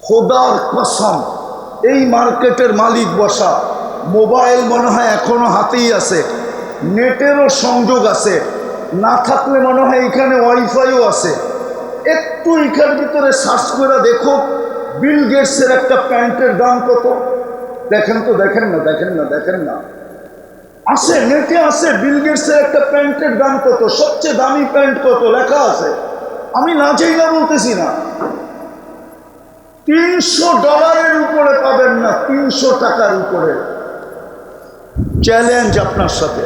খোদার কসম, এই মার্কেটের মালিক বসা, মোবাইল মনে হয় এখনো হাতেই আছে, নেটেরও সংযোগ আছে, না থাকলে মনে হয় এখানে ওয়াইফাইও আছে। একটু এখান ভিতরে সার্চ করে দেখো বিল গেটসের একটা প্যান্টের দাম কত। দেখেন তো, দেখেন না, দেখেন না, দেখেন না, আছে, নেটে আছে, বিল গেটসের একটা প্যান্টের দাম কত, সবচেয়ে দামি প্যান্ট কত লেখা আছে। আমি না চাইলে বলতেছি না, $300 উপরে পাবেন না, 300 টাকার উপরে। চ্যালেঞ্জ আপনার সাথে।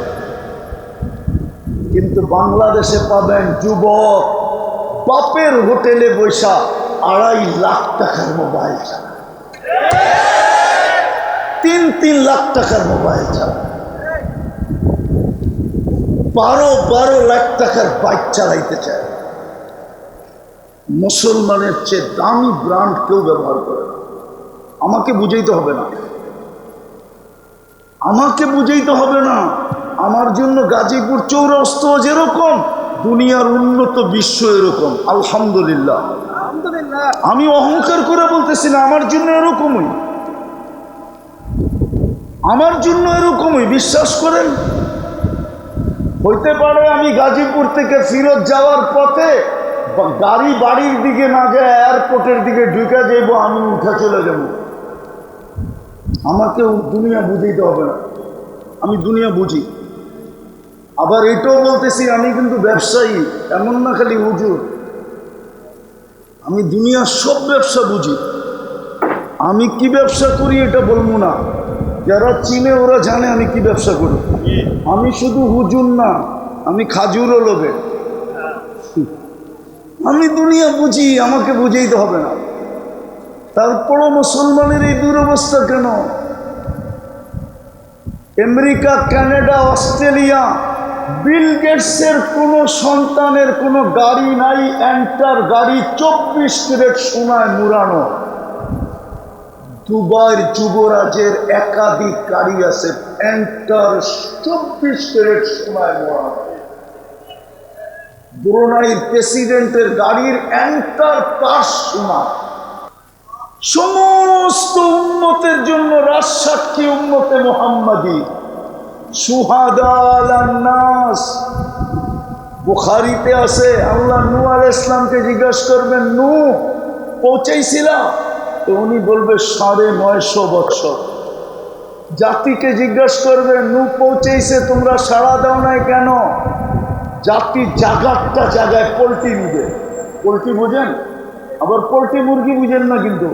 কিন্তু বাংলাদেশে পাবেন যুবক বাপের হোটেলে বৈশা 2.5 লাখ টাকার মোবাইল চালায়, 3 লাখ টাকার মোবাইল চালায়, 12 লাখ টাকার বাইক চালাইতে চায়। মুসলমানের চেয়ে দামি ব্র্যান্ড কেউ ব্যবহার করে না। আমাকে বুঝাইতে হবে না, আমাকে বুঝাইতে হবে না। আমার জন্য গাজীপুর চৌরাস্তা যেরকম, দুনিয়ার উন্নত বিশ্ব এরকম। আলহামদুলিল্লাহ, আমি অহংকার করে বলতেছি না, আমার জন্য এরকমই, আমার জন্য এরকমই, বিশ্বাস করেন। হইতে পারে আমি গাজীপুর থেকে ফিরত যাওয়ার পথে গাড়ি বাড়ির দিকে না যায় এয়ারপোর্টের দিকে ঢুকে যাইব, আমি উঠে চলে যাব। আমাকে দুনিয়া বুঝাইতে হবে না, আমি দুনিয়া বুঝি। আবার এটাও বলতেছি আমি কিন্তু ব্যবসায়ী, এমন না খালি হুজুর। আমি দুনিয়ার সব ব্যবসা বুঝি। আমি কি ব্যবসা করি এটা বলবো না, যারা চিনে ওরা জানে আমি কি ব্যবসা করি। আমি শুধু হুজুর না, আমি খাজুরও লোভে। আমি দুনিয়া বুঝি, আমাকে বুঝাইতে হবে না। তারপরও মুসলমানের এই দুরবস্থা কেন? আমেরিকা, কানাডা, অস্ট্রেলিয়া, বিল গেটসের কোনো সন্তানের কোনো গাড়ি নাই, এন্টার গাড়ি 24 ক্যারেট সোনায় মুড়ানো। দুবাইয়ের যুবরাজের একাধিক গাড়ি আছে, এন্টার 24 ক্যারেট সোনায় মুড়ানো। ব্রুনাইয়ের প্রেসিডেন্টের গাড়ির এন্টার পাশ সোনা। সমস্ত উম্মতের জন্য রাজসাক্ষী উম্মতে মুহাম্মাদি, শুহাদা আলান নাস। বুখারীতে আছে, আল্লাহ নূহ আলাইহিস সালামকে জিজ্ঞাসা করবেন, নূহ পৌঁছাইছিলা? তো উনি বলবে 950 বছর। জাতিকে জিজ্ঞাসা করবে, নূহ পৌঁছাইছে, তোমরা সাড়া দাও নাই কেন? জাতি জাগাতটা জায়গায় পোল্ট্রি নিবে। পোল্ট্রি বোঝেন? আবার পোল্ট্রি মুরগি বুঝেন না, কিন্তু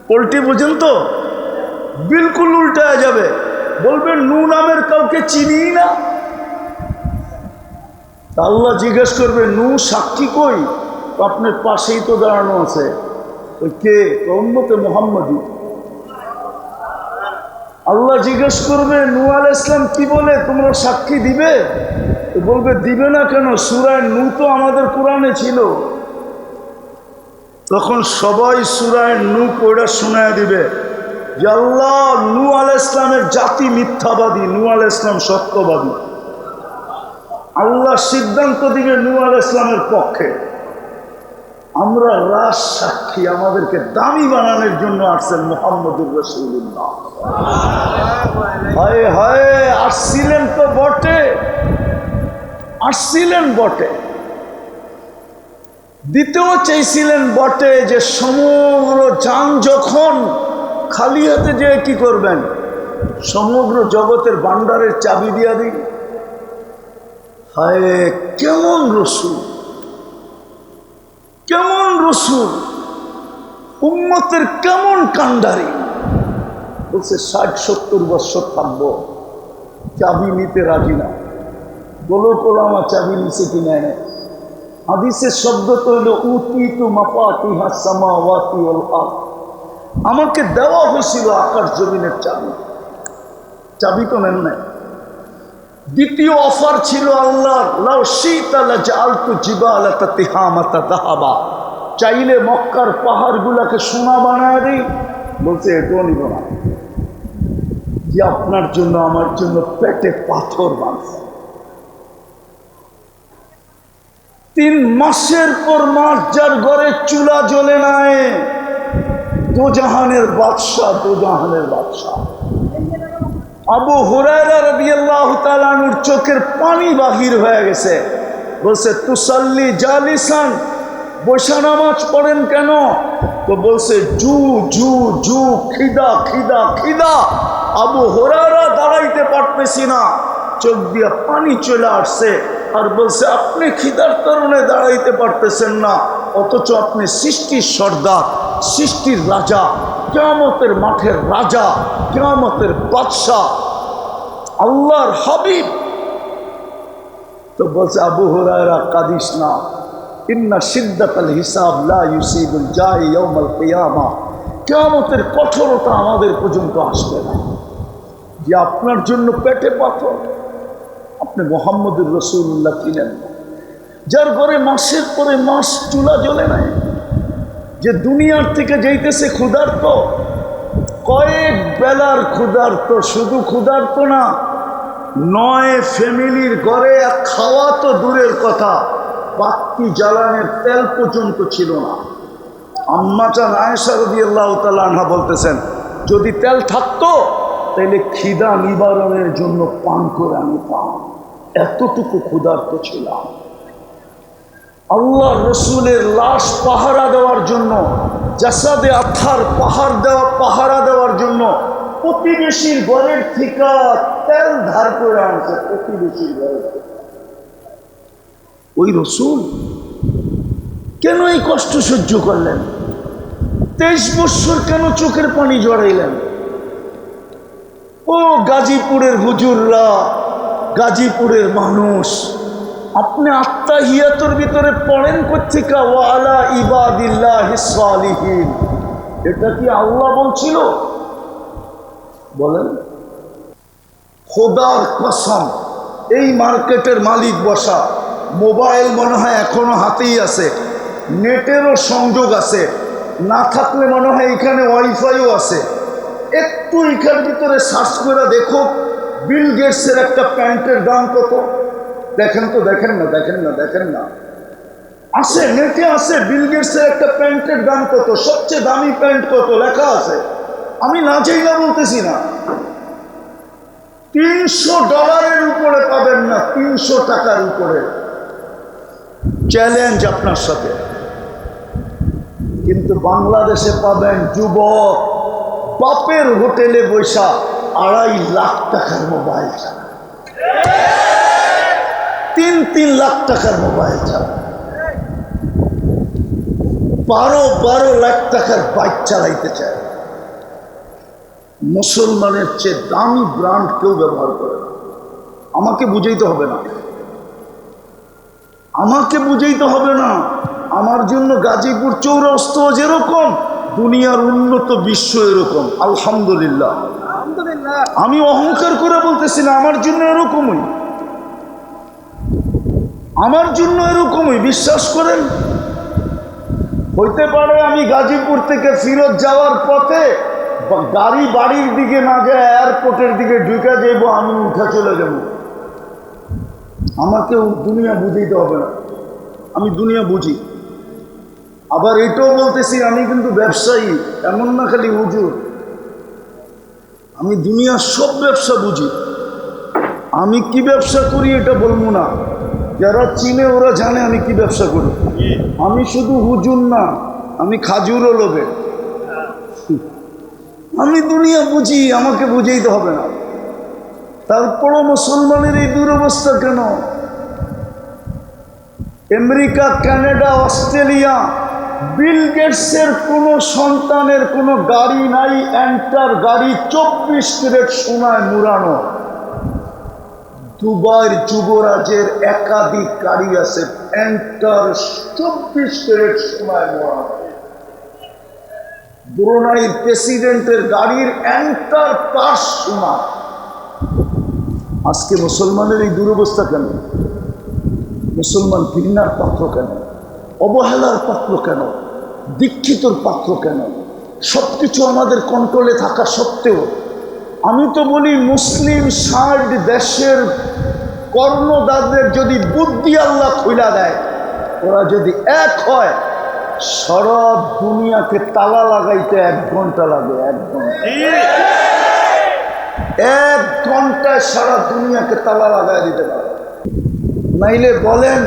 পোল্ট্রি বোঝেন তো? বিলকুল উল্টায় যাবে, বলবেন নূহ নামের কাউকে চিনি না। আল্লাহ জিজ্ঞেস করবে, নূহ সাক্ষী কই? আপনার পাশেই তো দাঁড়ানো আছে। ওই কে? উম্মতে মুহাম্মাদি। আল্লাহ জিজ্ঞেস করবে, নূহ আলাইহিস সালাম কি বলে, তোমরা সাক্ষী দিবে? বলবে, দিবে না কেন? সূরা নূহ তো আমাদের কোরআনে ছিল। তখন সবাই সূরা নূহ পড়া শোনায় দিবে যে আল্লাহ, নূহ আলাইহিস সালামের জাতি মিথ্যাবাদী, নূহ আলাইহিস সালাম সত্যবাদী। আল্লাহ সিদ্ধান্ত দিবে নূহ আলাইহিস সালামের পক্ষে। আমরা রাজ সাক্ষী, আমাদেরকে দামি বানানোর জন্য আসছেন মুহাম্মদুর রাসূলুল্লাহ। হায় হায়, আসছিলেন তো বটে, আসছিলেন বটে, দিতেও চাইছিলেন বটে, যে সমগ্র জান যখন খালি হাতে যে কি করবেন, সমগ্র জগতের ভান্ডারের চাবি দিয়া দিন। হায়, কেমন রসূল, কেমন রসূল, উম্মতের কেমন কান্ডারি। বলছে 60-70 বছর থাকবো, চাবি নিতে রাজি না। বলো কোলামা চাবি নিচে কিনে এনে। হাদিসের শব্দ তো হলো উতিতু মাফাতিহাস সামাওয়াতি ওয়াল আরদ। আমাকে দেওয়া হয়েছিল আকাশ জমিনের চাবি, চাবি তো নেন নাই। দ্বিতীয় অফার ছিল আল্লাহর, লাউ শিতা লাজআলতু জিবালাতা তিহামাতা যাহাবা। চাইলে মক্কার পাহাড়গুলোকে সোনা বানায় দিই। বলছে এটাও নিব না, যে আপনার জন্য আমার জন্য পেটে পাথর বাঁধছে। 3 মাসের পর মাস যার ঘরে চুলা জ্বলে নাই, দোজাহানের বাদশাহ, দোজাহানের বাদশাহ। আবু হুরায়রা রাদিয়াল্লাহু তাআলা আনহুর চোখের পানি বাহির হয়ে গেছে। বলছে তুসাল্লি জালিসান, বসে নামাজ পড়েন কেন? তো বলছে জু জু জু, খিদা খিদা খিদা। আবু হুরায়রা দাঁড়াইতে পারতেছি না, চোখ দিয়ে পানি চলে আসছে। আর বলছে আপনি খিদার কারণে দাঁড়াইতে পারতেছেন না, অথচ আপনি সৃষ্টির সর্দার, সৃষ্টির রাজা, কিয়ামতের মাঠের রাজা, কিয়ামতের বাদশাহ, আল্লাহর হাবিব। তো বলছে আবু হুরায়রা কাঁদিস না, ইন্না শিদ্দাতাল হিসাব লা ইউসিবুল জাই ইয়াউমাল কিয়ামা, কিয়ামতের কঠোরতা আমাদের পর্যন্ত আসবে না। যে আপনার জন্য পেটে পাথর, আপনি মুহাম্মদুর রাসূলুল্লাহ চিনেন না, যার ঘরে মাসের পরে মাস চুলা জ্বলে নাই, যে দুনিয়ার থেকে যাইতেছে ক্ষুধার্ত, কয়েক বেলার ক্ষুধার্ত, শুধু ক্ষুধার্ত না, 9 ফ্যামিলির ঘরে খাওয়া তো দূরের কথা, বাতি জ্বালানের তেল পর্যন্ত ছিল না। আম্মা জান আয়েশা রাদিয়াল্লাহু তাআলা আনহা বলতেছেন, যদি তেল থাকতো তাহলে খিদা নিবারণের জন্য পান করে আমি পান, এতটুকু ক্ষুধার্ত ছিলাম। আল্লাহ রসুলের লাশ পাহারা দেওয়ার জন্য, জাসাদে আথার পাহারা দেওয়ার জন্য প্রতিবেশীর ঘরের থেকে তেল ধার করে আনছে, প্রতিবেশীর ঘরের থেকে। ওই রসুল কেন এই কষ্ট সহ্য করলেন? 23 বছর কেন চোখের পানি জড়াইলেন? ও গাজীপুরের হুজুররা, গাজীপুরের মানুষ, আপনি আত্তাহিয়াতুর ভিতরে পড়েন কোত্থেকে ওয়া আলা ইবাদিল্লাহিস সালিহিন, এটা কি আল্লাহ বলছিল? বলেন। খোদার কসম, এই মার্কেটের মালিক বসা, মোবাইল মনে হয় এখনো হাতেই আছে, নেটেরও সংযোগ আছে, না থাকলে মনে হয় এখানে ওয়াইফাইও আছে। একটু এখান ভিতরে সার্চ করে দেখো বিল গেটসের একটা প্যান্টের দাম কত। দেখেন তো, দেখেন না, দেখেন না, দেখেন না, আছে, নেটে আছে, বিল গেটসের একটা প্যান্টের দাম কত, সবচেয়ে দামি প্যান্ট কত লেখা আছে। আমি না চাই না বলতেছি না, $300 উপরে পাবেন না, 300 টাকার উপরে। চ্যালেঞ্জ আপনার সাথে। কিন্তু বাংলাদেশে পাবেন যুবক বাপের হোটেলে বৈশা 2.5 লাখ টাকার মোবাইল চালায়, 3 লাখ টাকার মোবাইল চালায়, 12 লাখ টাকার বাইক চালাইতে চায়। মুসলমানের চেয়ে দামি ব্র্যান্ড কেউ ব্যবহার করে না। আমাকে বুঝাইতে হবে না, আমাকে বুঝাইতে হবে না। আমার জন্য গাজীপুর চৌরাস্তা যেরকম, দুনিয়ার উন্নত বিশ্ব এরকম। আলহামদুলিল্লাহ, আমি অহংকার করে বলতেছি না, আমার জন্য এরকমই, আমার জন্য এরকমই, বিশ্বাস করেন। হইতে পারে আমি গাজীপুর থেকে ফিরত যাওয়ার পথে গাড়ি বাড়ির দিকে না যায় এয়ারপোর্টের দিকে ঢুকে যাইব, আমি উঠে চলে যাব। আমাকে দুনিয়া বুঝাইতে হবে না, আমি দুনিয়া বুঝি। আবার এটাও বলতেছি আমি কিন্তু ব্যবসায়ী, এমন না খালি হুজুর, আমি দুনিয়ার সব ব্যবসা বুঝি। আমি কি ব্যবসা করি এটা বলবো না, যারা চিনে ওরা জানে আমি কি ব্যবসা করি। আমি শুধু হুজুর না, আমি খাজুরও লোভে। আমি দুনিয়া বুঝি, আমাকে বুঝাইতে হবে না। তারপরও মুসলমানের এই দুরবস্থা কেন? আমেরিকা, কানাডা, অস্ট্রেলিয়া, বিল গেটসের কোনো সন্তানের কোনো গাড়ি নাই, এন্টার গাড়ি 24 ক্যারেট সোনায় মুড়ানো। দুবাইয়ের যুবরাজের একাধিক গাড়ি আছে, এন্টার 24 ক্যারেট সোনায় মুড়ানো। ব্রুনাইয়ের প্রেসিডেন্টের গাড়ির এন্টার পাশ সোনা। আজকে মুসলমানের এই দুরবস্থা কেন? মুসলমান ঘৃণার পাত্র কেন? অবহেলার পাত্র কেন? দীক্ষিতর পাত্র কেন? সবকিছু আমাদের কন্ট্রোলে থাকা সত্ত্বেও আমি তো বলি মুসলিম 60 দেশের কর্ণদারদের যদি বুদ্ধি আল্লাহ খুলে দেয়, ওরা যদি এক হয়, সারা দুনিয়াকে তালা লাগাইতে 1 ঘন্টা লাগে। 1 ঘন্টা, 1 ঘন্টায় সারা দুনিয়াকে তালা লাগাই দিতে পারে। নাইলে বলেন,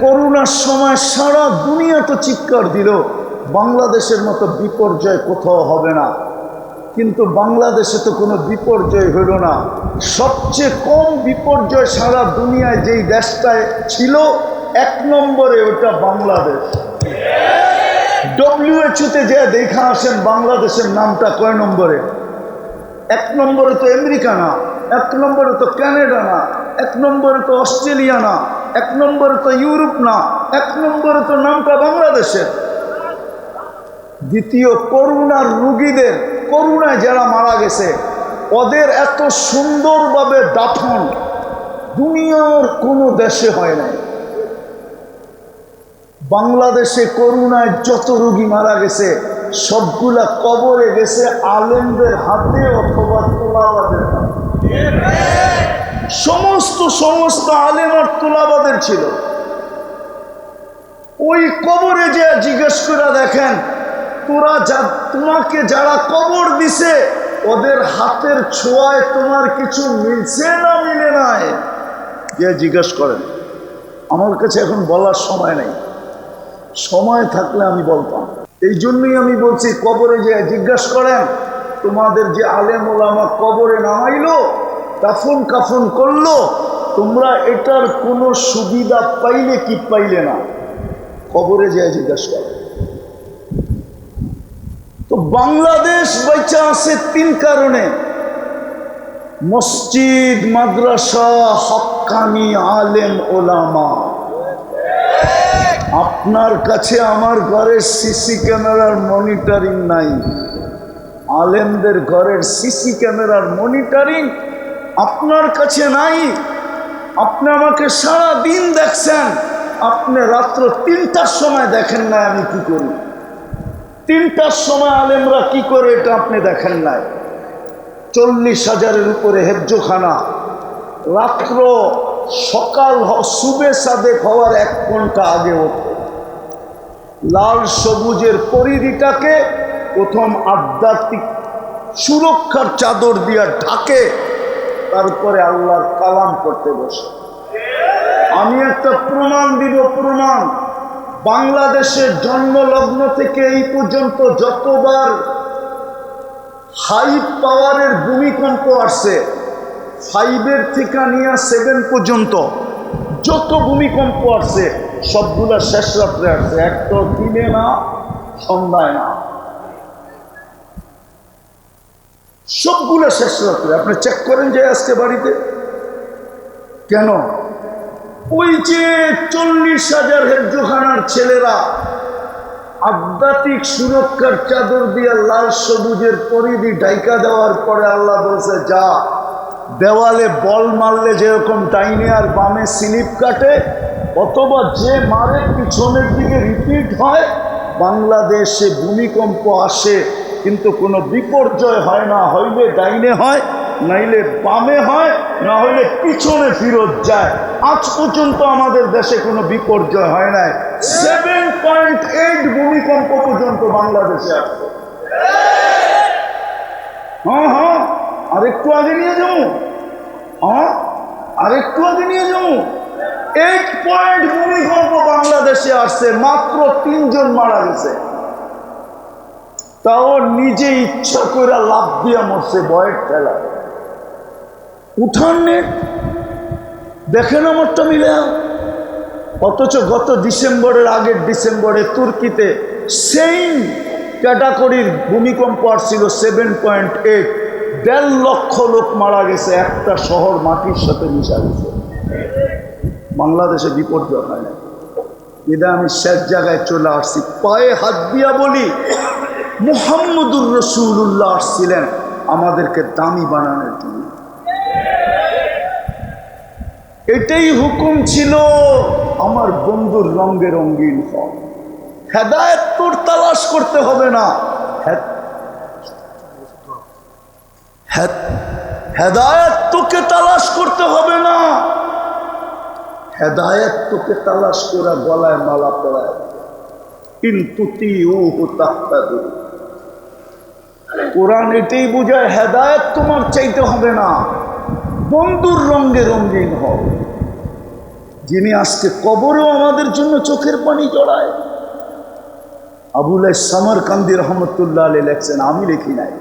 করোনার সময় সারা দুনিয়া তো চিৎকার দিল বাংলাদেশের মতো বিপর্যয় কোথাও হবে না, কিন্তু বাংলাদেশে তো কোনো বিপর্যয় হইল না। সবচেয়ে কম বিপর্যয় সারা দুনিয়ায় যেই দেশটায় ছিল 1 নম্বরে, ওটা বাংলাদেশ। WHO-তে যে দেখা আসেন বাংলাদেশের নামটা কয় নম্বরে? 1 নম্বরে তো আমেরিকা না, 1 নম্বরে তো কানাডা না, 1 নম্বরে তো অস্ট্রেলিয়া না, 1 নম্বরে তো ইউরোপ না, 1 নম্বরে তো নামটা বাংলাদেশের। দ্বিতীয়, করোনার রোগীদের, করোনায় যারা মারা গেছে ওদের এত সুন্দরভাবে দাফন দুনিয়ার কোনো দেশে হয় নাই। বাংলাদেশে করোনায় যত রোগী মারা গেছে সবগুলা কবরে গেছে আলেমদের হাতে অথবা তোলাবাদের হাতে। সমস্ত আলেম আর তোলাবাদের ছিল। ওই কবরে যে জিজ্ঞেস করে দেখেন, তোমাকে যারা কবর দিছে ওদের হাতের ছোঁয়ায় তোমার কিছু মিলছে না মিলে নাই, যে জিজ্ঞেস করেন। আমার কাছে এখন বলার সময় নেই, সময় থাকলে আমি বলতাম। এই জন্যই আমি বলছি, কবরে যে জিজ্ঞাসা করেন, তোমাদের যে আলেম ওলামা কবরে নামাইলো, দাফন কাফন করলো, তোমরা এটার কোনো সুবিধা পাইলে কি পাইলে না, কবরে যে জিজ্ঞাসা করেন। তো বাংলাদেশ বেঁচে আছে 3 কারণে: মসজিদ, মাদ্রাসা, হক্কানি আলেম ওলামা। আপনার কাছে আমার ঘরের সিসি ক্যামেরার মনিটরিং নাই, আলেমদের ঘরের সিসি ক্যামেরার মনিটরিং আপনার কাছে নাই। আপনি আমাকে সারা দিন দেখছেন, আপনি রাত্র 3টার সময় দেখেন না আমি কি করি। 3টার সময় আলেমরা কি করে এটা আপনি দেখেন নাই। 40,000-এর উপরে হেফজোখানা, রাত্র সকাল সুবে সাদেক হওয়ার 1 ঘন্টা আগে ওঠে, লাল সবুজের পরিধিটাকে প্রথম আধ্যাত্মিক সুরক্ষার চাদর দিয়া ঢাকে, তারপরে আল্লাহর কালাম করতে বসে। আমি একটা প্রমাণ দিব, প্রমাণ। বাংলাদেশের জন্মলগ্ন থেকে এই পর্যন্ত যতবার হাই পাওয়ারের ভূমিকম্প আসছে, 5 থেকে নিয়ে 7 পর্যন্ত যত ভূমিকম্প আসছে সবগুলা শেষ রাত্রে আসছে, একটা দিনে না, সন্ধ্যায় না, সবগুলা শেষ রাত্রে। আপনি চেক করেন যে আজকে বাড়িতে কেন? ওই যে 40,000 হেফজোখানার ছেলেরা আধ্যাত্মিক সুরক্ষার চাদর দিয়ে লাল সবুজের পরিধি ঢাইকা দেওয়ার পরে আল্লাহ বলছে, যা দেওয়ালে বল মারলে যেরকম ডাইনে আর বামে স্লিপ কাটে, অথবা যে মারে পিছনের দিকে রিপিট হয়, বাংলাদেশে ভূমিকম্প আসে কিন্তু কোনো বিপর্যয় হয় না। হইলে ডাইনে হয়, নাইলে বামে হয়, না হইলে পিছনে ফিরত যায়। আজ পর্যন্ত আমাদের দেশে কোনো বিপর্যয় হয় নাই। 7.8 ভূমিকম্প পর্যন্ত বাংলাদেশে আসছে। হ্যাঁ, আরেকটু আগে নিয়ে যাবো, আরেকটু আগে নিয়ে যাবো। 8 পয়েন্ট ভূমিকম্প বাংলাদেশে আসছে, মাত্র 3 জন মারা গেছে, তাও নিজে ইচ্ছা করে লাভ দিয়া মরছে বয়ের ঠেলা। উঠান নেট দেখেন আমারটা মিলে। অথচ গত ডিসেম্বরের আগের ডিসেম্বরে তুর্কিতে সেম ক্যাটাগরির ভূমিকম্প আসছিল 7.8, 1.5 লক্ষ লোক মারা গেছে, একটা শহর মাটির সাথে মিশা গেছে। বাংলাদেশে বিপর্যয় হয় না। এটা আমি শেষ জায়গায় চলে আসছি, পায়ে হাত দিয়া বলি, মুহাম্মদুর রাসূলুল্লাহ আসছিলেন আমাদেরকে দামি বানানোর জন্য। এটাই হুকুম ছিল, আমার বন্ধুর রঙে রঙিন হও। হেদায়েত তোর তালাশ করতে হবে না, হেদায়েত তোকে তালাশ করতে হবে না, হেদায়েত তোকে তালাশ করে গলায় মালা পরায়। ইন তুতিউহু তাহতাদু। কোরআন এটাই বোঝায়, হেদায়েত তোমার চাইতে হবে না, বন্ধুর রঙে রঙিন হও। যিনি আজকে কবরেও আমাদের জন্য চোখের পানি জড়ায়। আবুল সামারকান্দি রহমতুল্লাহ আলাইহি লেখছেন, আমি লিখি নাই,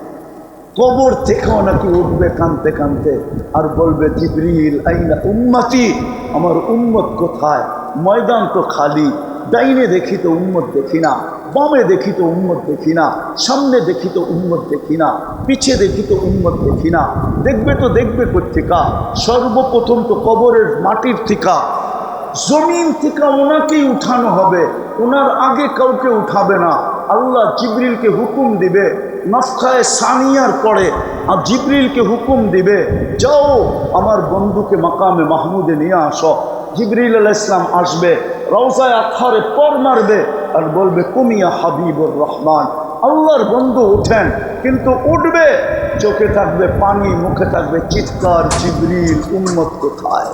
কবর থেকেও নাকি উঠবে কানতে কানতে আর বলবে, জিবরিল আইনা উম্মতি, আমার উম্মত কোথায়? ময়দান তো খালি, ডাইনে দেখি তো উম্মত দেখি না, বামে দেখি তো উম্মত দেখি না, সামনে দেখি তো উম্মত দেখি না, পিছে দেখি তো উম্মত দেখি না। দেখবে তো দেখবে কোত্থেকা? সর্বপ্রথম তো কবরের মাটির থিকা, জমিন থেকে ওনাকেই উঠানো হবে, ওনার আগে কাউকে উঠাবে না। আল্লাহ জিবরিলকে হুকুম দিবে, নফখায়ে সানিয়ার পরে আর জিবরিলকে হুকুম দিবে, যাও আমার বন্ধুকে মাকামে মাহমুদে নিয়ে আসো। জিবরিল আলাইহিস সালাম আসবে, রওজায়ে আতহারে পর মারবে আর বলবে, কুমিয়া হাবিবুর রহমান, আল্লাহর বন্ধু উঠেন। কিন্তু উঠবে, চোখে থাকবে পানি, মুখে থাকবে চিৎকার, জিবরিল উম্মত কোথায়?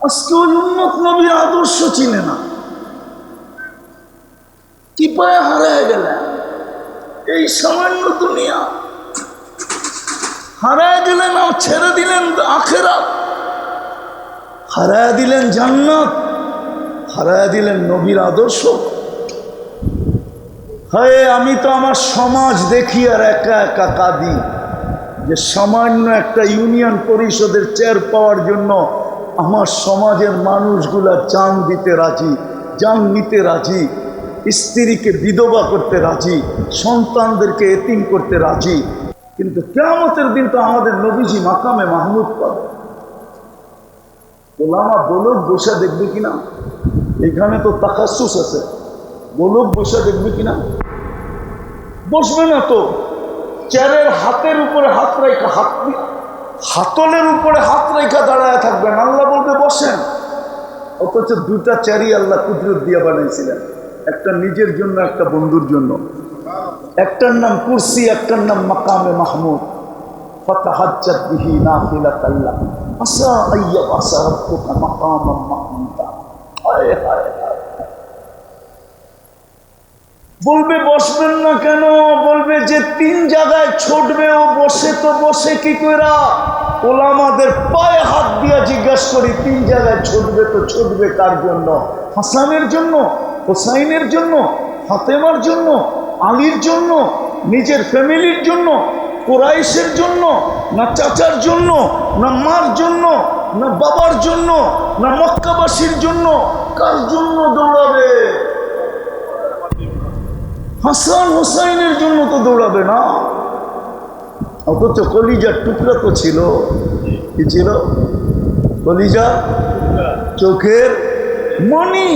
আজকে ওই উম্মত নবীর আদর্শ চিনে না, কি পায়ে হারায় গেলেন। এই সামান্য দুনিয়া হারায় দিলেন, আর ছেড়ে দিলেন আখিরাত, হারায় দিলেন জান্নাত, হারায় দিলেন নবীর আদর্শ। হায়, আমি তো আমার সমাজ দেখি আর একা একা কাঁদি, যে সামান্য একটা ইউনিয়ন পরিষদের চেয়ার পাওয়ার জন্য আমার সমাজের মানুষগুলা জান দিতে রাজি, জান নিতে রাজি, স্ত্রীকে বিধবা করতে রাজি, সন্তানদেরকে এতিম করতে রাজি। কিন্তু কিয়ামতের দিন তো আমাদের নবীজি মাকামে মাহমুদ পাবে। ওলামা বলুক বসে দেখবে কিনা? এখানে তো তাকাসুস আছে, বলুক বসে দেখবে কিনা? বসবে না তো, চেয়ারের হাতের উপরে হাত রেখা, হাতলের উপরে হাত রেখা দাঁড়ায় থাকবেন, আল্লাহ বলবে বসেন। অথচ দুটা চেয়ারই আল্লাহ কুদরত দিয়ে বানাইছিলেন, একটা নিজের জন্য, একটা বন্ধুর জন্য। একটার নাম কুরসি, একটার নাম মাকামে মাহমুদ। ফাতাহাজ্জাত বিহি নাফিলাতান লাক আসা আইয়াবাসা রাব্বুকা মাকামান মাহমুদা। হায় হায় হায়, বলবে বসবেন না কেন? বলবে যে তিন জায়গায় ছুটবে, ও বসে তো বসে কি কইরা? ওলামাদের পায়ে হাত দিয়া জিজ্ঞাসা করি, তিন জায়গায় ছুটবে তো ছুটবে কার জন্য? হাসানের জন্য, হোসাইনের জন্য, ফাতেমার জন্য, আলীর জন্য, নিজের ফ্যামিলির জন্য, কুরাইশের জন্য, না চাচার জন্য, না মার জন্য, না বাবার জন্য, না মক্কাবাসীর জন্য? কার জন্য দৌড়াবে? হাসান হোসাইনের জন্য তো দৌড়াবে না। অথচ কলিজার টুকরা তো ছিল, কি ছিল? কলিজা, চোখের মনি।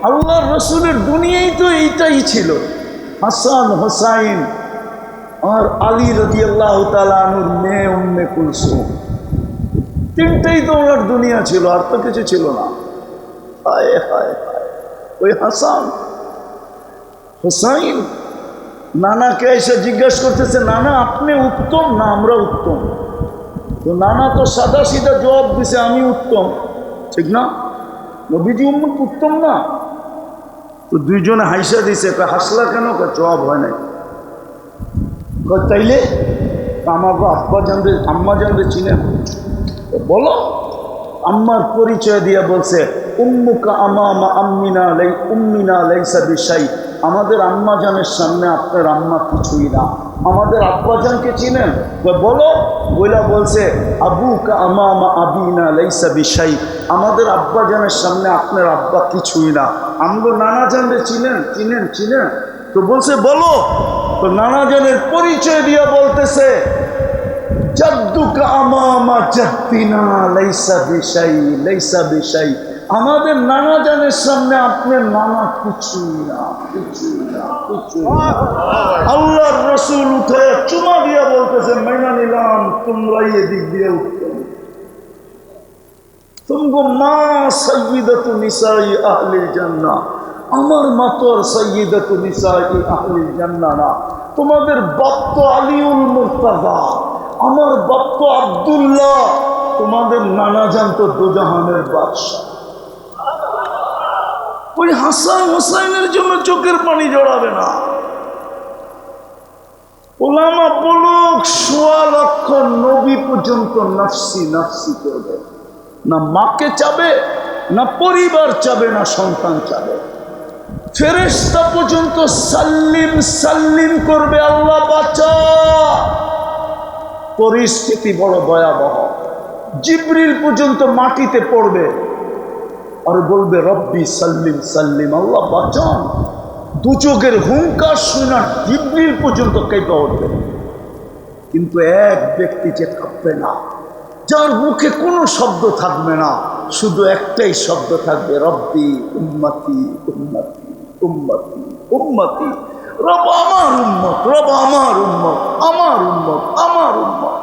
আল্লাহর রসুলের দুনিয়াই তো এইটাই ছিল, হাসান হোসাইন আর আলী রাদিয়াল্লাহু তাআলা আনহুর মেয়ে উম্মে কুলসুম। তিনটাই তো ওনার দুনিয়া ছিল, আর তো কিছু ছিল না। হায় হায় হায়, ওই হাসান হোসাইন নানাকে এসে জিজ্ঞাসা করতেছে, নানা আপনি উত্তম না আমরা উত্তম? তো নানা তো সাদা সিধা জবাব দিছে, আমি উত্তম। ঠিক না? নবীজি উম্মত উত্তম না? তো দুইজনে হাইসা দিছে। হাসলা কেন? জবাব হয় নাই। তাইলে আমাকে আব্বা জানবে, আম্মা জানবে চিনেন? বলো। আম্মার পরিচয় দিয়ে বলছে, উম্মুকা আমামা আম্মিনা উম্মিনা লাইসা বিশাই। আমাদের আম্মা জানের সামনে আপনার আম্মা কিছুই না। আমাদের আব্বা জানকে চিনেন? বলো। বইলা বলছে, আবুকা আমামা আবিনা লাইসা বিশাই। আমাদের আব্বা জানের সামনে আপনার আব্বা কিছুই না। আমগো নানা জানরে চিনেন? চিনেন চিনেন। তো বলছে বলো। তো নানা জানের পরিচয় দিয়ে বলতেছে, জাদ্দুকা আমামা জাদ্দিনা লাইসা বিশাই লাইসা বিশাই। আমাদের নানা জানের সামনে আপনার নানা কিছুই না, কিছুই না, কিছুই না। আল্লাহর রসুল উঠে চুমা দিয়া বলতেছে, মেনা নিলাম, তোমরাই এদিক দিয়ে উঠতেন। তুমগো মা সাইয়্যিদাতু নিসাই আহলিল জান্নাহ। আমার মা তো আর সাইয়্যিদাতু নিসাই আহলিল জান্নাহ না। তোমাদের বাপ তো আলিউল মুর্তাজা, আমার বাপ তো আব্দুল্লাহ। তোমাদের নানা জান তো দোজাহানের বাদশা। ওই হাসান হোসাইনের জন্য চোখের পানি জড়াবে না। ওলামা বলুক ১৬ লক্ষ নবী পর্যন্ত নাফসি নাফসি করবে না, মাকে চাবে না, পরিবার চাবে না, সন্তান চাবে। ফেরেশতা পর্যন্ত সাল্লিম সাল্লিম করবে, আল্লাহ বাঁচা। পরিস্থিতি বড় ভয়াবহ। জিবরিল পর্যন্ত মাটিতে পড়বে আর বলবে রব্বি সাল্লিম সাল্লিম, আল্লাহ বাঁচান। দুচোখের হুঙ্কার শুনে জিবরিল পর্যন্ত কেঁপে উঠবে। কিন্তু এক ব্যক্তি যে কাঁপবে না, যার মুখে কোনো শব্দ থাকবে না, শুধু একটাই শব্দ থাকবে, রব্বি উম্মতি উম্মতি উম্মতি উম্মতি। রব আমার উম্মত, রব আমার উম্মত, আমার উম্মত, আমার উম্মত।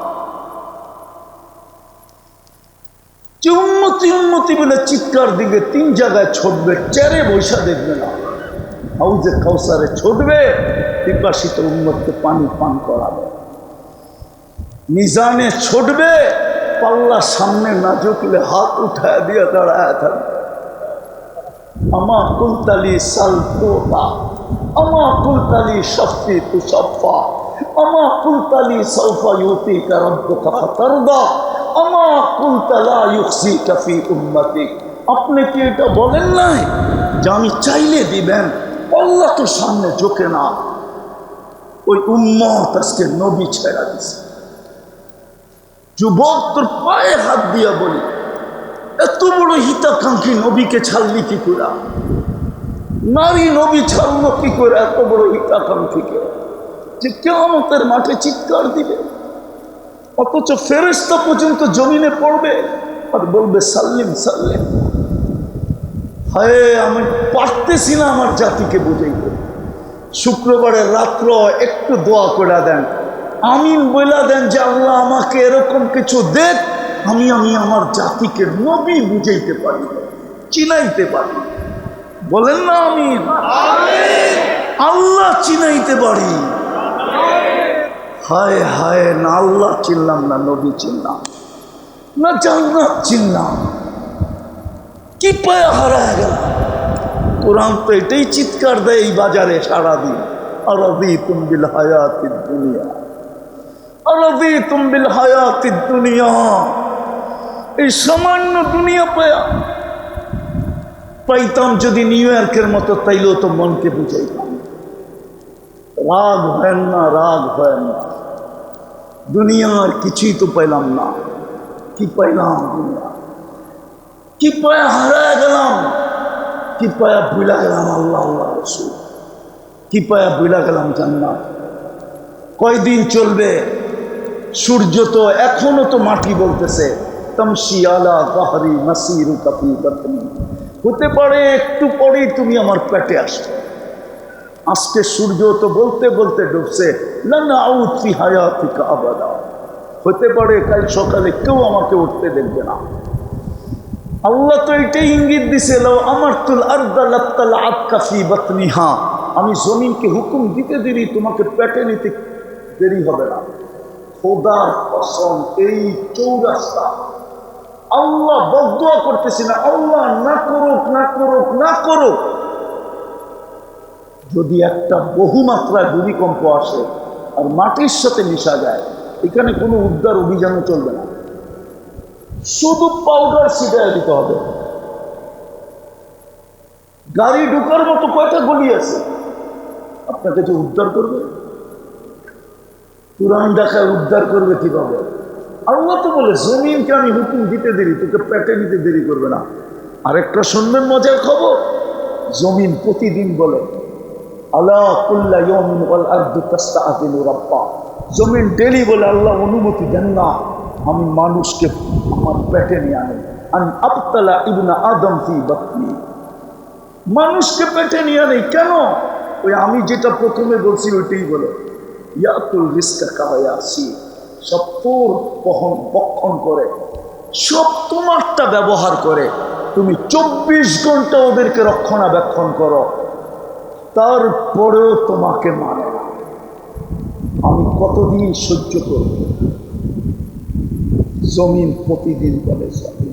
যে উন্নতি উন্নতি বলে চিৎকার দিকে ৩ জায়গায় ছুটবে, চেরে বৈশা দেখবে না। হাউজে কাউসারে ছুটবে, পিপাসিত উম্মতকে পানি পান করাবে। মিজানে ছুটবে, পাল্লা সামনে না ঝুঁকলে হাত উঠায় দিয়ে দাঁড়ায় থাকবে। আমা কুলতালি সাল তোতা, আমা কুলতালি শফি তুষফা, আমা কুলতালি সৌফা ইউতিকা রাব্বুকা ফাতারদা, আমা কুলতালা ইউখজিকা ফি উম্মতিক। আপনি কি এটা বলেন নাই যে আমি চাইলে দিবেন? আল্লাহ তো সামনে ঝুঁকে না। ওই উম্মত আজকে নবী ছেড়া দিছে। যুবক, তোর পায়ে হাত দিয়া বলি, এত বড় হিতাকাঙ্ক্ষী নবীকে ছাড়লি কি করে? নারী নবী ছাড়লো কি করে এত বড় হিতাকাঙ্ক্ষীকে, যে কিয়ামতের মাঠে চিৎকার দিবে? অথচ ফেরেশতা পর্যন্ত জমিনে পড়বে আর বলবে সাল্লিম সাল্লিম। হায়, আমি পারতেছি না আমার জাতিকে বুঝাইতে। শুক্রবারের রাত্র একটু দোয়া করে দেন, আমিন বইলা দেন যে আল্লাহ আমাকে এরকম কিছু দেখ, আমি আমার জাতিকে নবী বুঝাইতে পারি, চিনাইতে পারি। বলেন না আমিন। আল্লাহ চিনাইতে পারি। হায় হায়, না আল্লাহ চিনলাম না, নবী চিনলাম না, জান্নাত চিনলাম, কি পায়ে হারায় গেল। কোরআন তো এটাই চিৎকার দেয় এই বাজারে সারাদিন, আরাদিতুম বিল হায়াতিদ দুনিয়া, আরাদিতুম বিল হায়াতিদ দুনিয়া। এই সামান্য দুনিয়া পাইতাম যদি নিউ ইয়র্কের মতো, তাইলেও তো মনকে বুঝাইতাম। রাগ হয় না, রাগ হয় না। দুনিয়ার কিছুই তো পাইলাম না। কি পাইলাম? দুনিয়া কি পায়া হারায় গেলাম, কি পায়া ভুলা গেলাম আল্লাহ আল্লাহ রসুল, কি পায়া ভুলা গেলাম জান্নাত। কয়দিন চলবে? সূর্য তো এখনো তো মাটি বলতেছে, তামশি আলা যাহরি মাসিরুকা ফি বাতনি। হতে পারে একটু পরেই তুমি আমার পেটে আসবে। আজকে সূর্য তো বলতে বলতে ডুবছে, লা নাউদ ফি হায়াতিকা আবাদা। হতে পারে কাল সকালে কেউ আমাকে উঠতে দেখবে না। আল্লাহ তো এটাই ইঙ্গিত দিছে, লাউ আমারতুল আরদা লাত্তালাআতকা ফি বাতনিহা। আমি জমিনকে হুকুম দিতে দেরি, তোমাকে পেটে নিতে দেরি হবে না। খোদার কসম, এই চৌরাস্তা আল্লাহ বদদুয়া করতেছি না, আল্লাহ না করুক না করুক না করুক। যদি একটা বহুমাত্রায় ভূমিকম্প আসে আর মাটির সাথে মিশা যায়, এখানে কোনো উদ্ধার অভিযানও চলবে না, শুধু পাউডার ছিটায় দিতে হবে। গাড়ি ঢুকার মতো কয়টা গলি আছে, আপনাকে যে উদ্ধার করবে? পুরান ঢাকায় উদ্ধার করবে কিভাবে? আল্লাহ তো বলে জমিনকে আমি হুকুম দিতে দেরি, তোকে পেটে নিতে দেরি করবে না। আরেকটা শুনবেন মজার খবর, জমিন প্রতিদিন বলে আলা কুল্লা ইয়াউমিন ওয়াল আরদু তাস্তাআযিনু রাব্বা। জমিন ডেলি বলে আল্লাহ অনুমতি দেন না আমি মানুষকে আমার পেটে নিয়ে আনি, আমি আবতালা ইবনা আদম ফি বাতনি। মানুষকে পেটে নিয়ে আনি কেন? ওই আমি যেটা প্রথমে বলছি ওইটাই বলে, ইয়াতুল রিজকা কায়াসি, সব তোর বক্ষণ করে, সব তোমারটা ব্যবহার করে। তুমি 24 ঘন্টা ওদেরকে রক্ষণাবেক্ষণ করো, তারপরেও তোমাকে মানে না। আমি কতদিন সহ্য করব? জমিন প্রতিদিন বলে, জমিন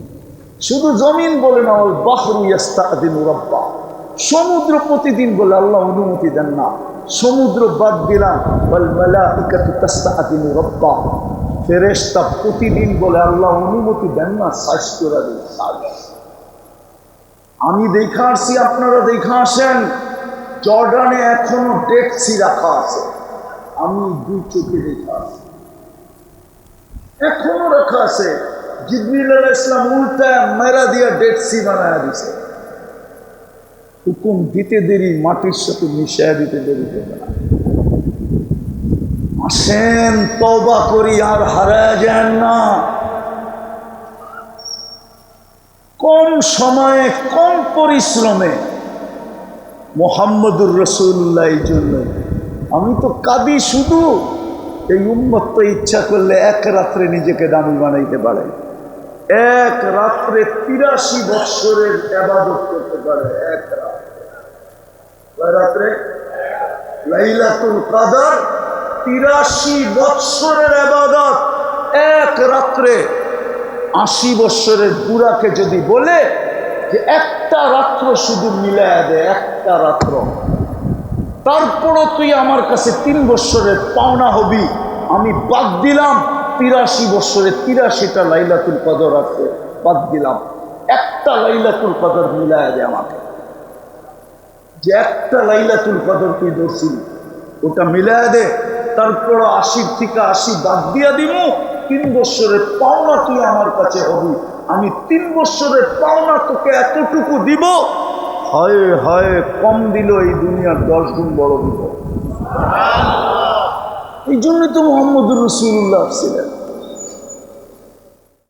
শুধু জমিন বলে না, ওই বাহরু ইয়াস্তাআযিনু রাব্বা। সমুদ্র প্রতিদিন বলে আল্লাহ অনুমতি দেন না। সমুদ্র বাদ দিলাম, ওয়াল মালাইকাতু তাস্তাআযিনু রাব্বাহ, ফেরেশতা প্রতিদিন বলে আল্লাহ অনুমতি দেন না, সাইজ করে দিন। আমি দেখা আসছি, আপনারা দেখা আসেন, জর্ডানে এখনো ডেড সি রাখা আছে, আমি 2 চোখে দেখা আসছি, এখনো রাখা আছে। জিবরিল আলাইহিস সালাম উল্টা মেরা দিয়া ডেড সি বানায়া দিছে। হুকুম দিতে দেরি, মাটির সাথে মিশিয়ে দিতে দেরি হবে না। আসেন তওবা করি, আর হারায় যান না। কম সময়ে কম পরিশ্রমে মুহাম্মদুর রাসূলুল্লাহ এই জন্য আমি তো কাঁদি শুধু। এই উম্মত তো ইচ্ছা করলে এক রাত্রে নিজেকে দামি বানাইতে পারে, এক রাত্রে 83 বৎসরের ইবাদত করতে পারে। এক রাত্রে লাইলাতুল কদর 83 বৎসরের ইবাদত এক রাত্রে। 80 বৎসরের বুড়াকে যদি বলে যে একটা রাত্র শুধু মিলায়া দে, একটা রাত্র, তারপরও তুই আমার কাছে 3 বৎসরের পাওনা হবি, আমি বাদ দিলাম 83 বৎসরে 83টা লাইলাতুল কদর আছে, বাদ দিলাম, একটা লাইলাতুল কদর মিলায়া দে আমাকে। যে একটা লাইলাতুল কদর তুই ধরছিলি ওটা মিলায়া দে, তারপর 80 থেকে 80 বাদ দিয়া দিমু, 3 বৎসরের পাওনা তুই আমার কাছে হবি, আমি 3 বৎসরের পাওনা তোকে এতটুকু দিব। হয় হয় কম দিল, এই দুনিয়ার 10 গুণ বড় দিব। এই জন্যই তো মুহাম্মদুর রাসূলুল্লাহ ছিলেন।